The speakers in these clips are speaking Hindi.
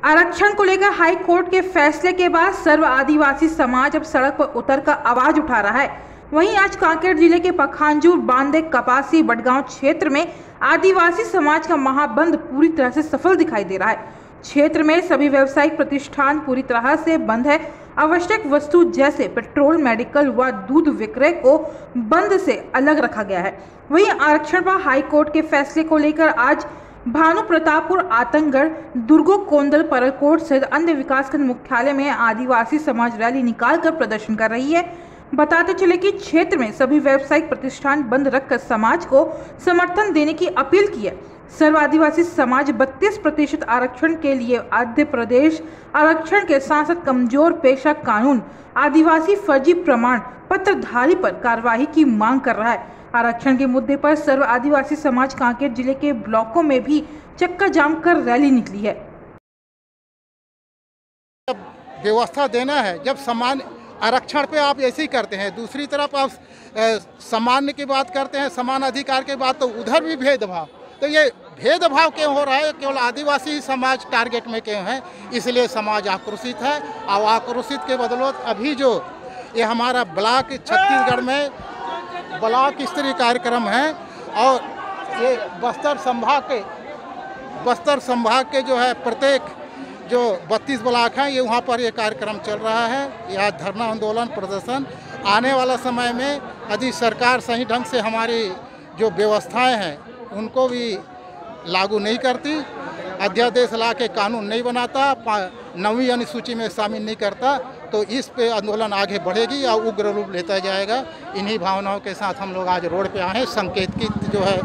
आरक्षण को लेकर हाई कोर्ट के फैसले के बाद सर्व आदिवासी समाज अब सड़क पर उतरकर आवाज उठा रहा है। वहीं आज कांकेर जिले के पखांजूर, बांदे, कपासी, बडगांव क्षेत्र में आदिवासी समाज का महाबंद पूरी तरह से सफल दिखाई दे रहा है। क्षेत्र में सभी व्यावसायिक प्रतिष्ठान पूरी तरह से बंद है। आवश्यक वस्तु जैसे पेट्रोल, मेडिकल व दूध विक्रय को बंद से अलग रखा गया है। वहीं आरक्षण पर हाई कोर्ट के फैसले को लेकर आज भानु प्रतापपुर, आतंकगढ़, दुर्गो, कोंदल, परलकोट सहित अन्य विकासखंड मुख्यालय में आदिवासी समाज रैली निकालकर प्रदर्शन कर रही है। बताते चले कि क्षेत्र में सभी व्यावसायिक प्रतिष्ठान बंद रखकर समाज को समर्थन देने की अपील की है। सर्व आदिवासी समाज 32% आरक्षण के लिए आंध्र प्रदेश आरक्षण के सांसद कमजोर पेशा कानून आदिवासी फर्जी प्रमाण पत्रधारी पर कार्रवाई की मांग कर रहा है। आरक्षण के मुद्दे पर सर्व आदिवासी समाज कांकेर जिले के ब्लॉकों में भी चक्का जाम कर रैली निकली है। व्यवस्था देना है, जब समान आरक्षण पे आप ऐसे ही करते हैं, दूसरी तरफ आप सामान्य की बात करते हैं, समान अधिकार की बात, तो उधर भी भेदभाव। तो ये भेदभाव क्यों हो रहा है? केवल आदिवासी समाज टारगेट में क्यों है? इसलिए समाज आक्रोशित है। और आक्रोशित के बदौलत अभी जो ये हमारा ब्लॉक छत्तीसगढ़ में ब्लॉक स्तरीय कार्यक्रम है और ये बस्तर संभाग के जो है प्रत्येक जो 32 ब्लॉक हैं, ये वहाँ पर ये कार्यक्रम चल रहा है। यह धरना, आंदोलन, प्रदर्शन आने वाला समय में यदि सरकार सही ढंग से हमारी जो व्यवस्थाएं हैं उनको भी लागू नहीं करती, अध्यादेश ला के कानून नहीं बनाता, 9वीं अनुसूची में शामिल नहीं करता, तो इस पे आंदोलन आगे बढ़ेगी और उग्र रूप लेता जाएगा। इन्हीं भावनाओं के साथ हम लोग आज रोड पे आए हैं। संकेतित जो है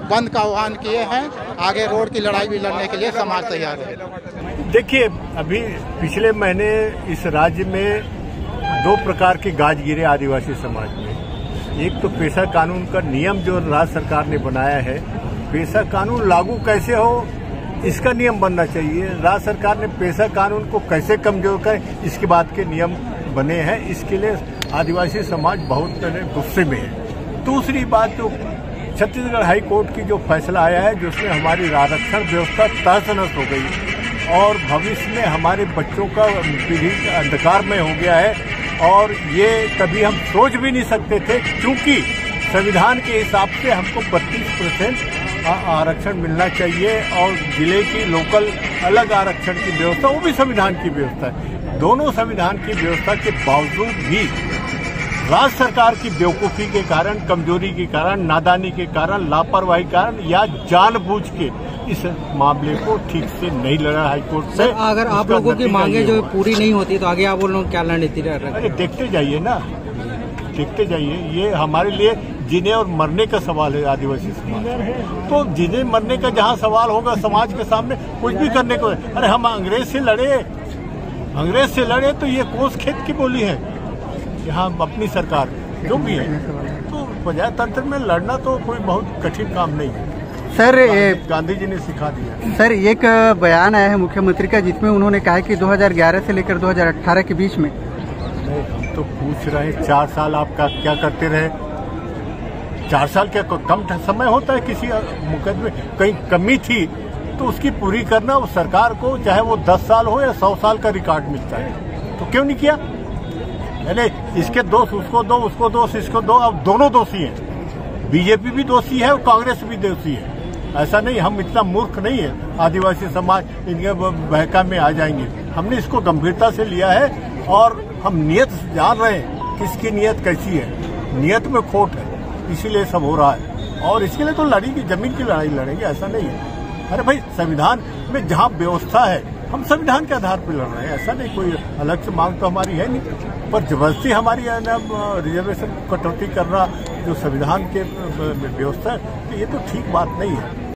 बंद का आह्वान किए हैं। आगे रोड की लड़ाई भी लड़ने के लिए समाज तैयार है। देखिए, अभी पिछले महीने इस राज्य में 2 प्रकार के गाज गिरे आदिवासी समाज में। एक तो पेशा कानून का नियम जो राज्य सरकार ने बनाया है, पेशा कानून लागू कैसे हो इसका नियम बनना चाहिए। राज्य सरकार ने पेशा कानून को कैसे कमजोर करे इसके बाद के नियम बने हैं। इसके लिए आदिवासी समाज बहुत गुस्से में है। दूसरी बात, जो छत्तीसगढ़ हाई कोर्ट की जो फैसला आया है, जिसमें हमारी आरक्षण व्यवस्था तहस-नहस हो गई और भविष्य में हमारे बच्चों का पीढ़ी अंधकार में हो गया है। और ये कभी हम सोच भी नहीं सकते थे, क्योंकि संविधान के हिसाब से हमको 32% आरक्षण मिलना चाहिए और जिले की लोकल अलग आरक्षण की व्यवस्था, वो भी संविधान की व्यवस्था है। दोनों संविधान की व्यवस्था के बावजूद भी राज्य सरकार की बेवकूफ़ी के कारण, कमजोरी के कारण, नादानी के कारण, लापरवाही के कारण या जानबूझ के इस मामले को ठीक से नहीं लड़ा हाईकोर्ट से। अगर आप लोगों की मांगे जो पूरी नहीं होती तो आगे आप लोग क्या रणनीति रख रहे हैं? अरे देखते जाइए ना, देखते जाइए। ये हमारे लिए जीने और मरने का सवाल है आदिवासी समाज। तो जीने मरने का जहाँ सवाल होगा समाज के सामने, कुछ भी करने को। अरे हम अंग्रेज से लड़े तो ये कोस खेत की बोली है। यहाँ अपनी सरकार जो भी है, तो प्रजातंत्र में लड़ना तो कोई बहुत कठिन काम नहीं है। सर, गांधी जी ने सिखा दिया। सर, एक बयान आया है मुख्यमंत्री का, जिसमें उन्होंने कहा कि 2011 से लेकर 2018 के बीच में। हम तो पूछ रहे हैं 4 साल आप क्या करते रहे? 4 साल क्या कम समय होता है? किसी मुकदमे कहीं कमी थी तो उसकी पूरी करना वो सरकार को, चाहे वो 10 साल हो या 100 साल का रिकॉर्ड मिलता है, तो क्यों नहीं किया? यानी इसके दोष उसको दो, उसको दोष इसको दो। अब दोनों दोषी हैं, बीजेपी भी दोषी है और कांग्रेस भी दोषी है। ऐसा नहीं, हम इतना मूर्ख नहीं है आदिवासी समाज इनके बहका में आ जाएंगे। हमने इसको गंभीरता से लिया है और हम नियत जान रहे हैं किसकी नियत कैसी है। नियत में खोट है, इसीलिए सब हो रहा है। और इसके लिए तो लड़ेंगे, जमीन की लड़ाई लड़ेंगे, ऐसा नहीं है। अरे भाई, संविधान में जहाँ व्यवस्था है, हम संविधान के आधार पर लड़ रहे हैं। ऐसा नहीं, कोई अलग से मांग तो हमारी है नहीं। पर जबरदस्ती हमारी रिजर्वेशन कटौती करना जो संविधान के व्यवस्था है, तो ये तो ठीक बात नहीं है।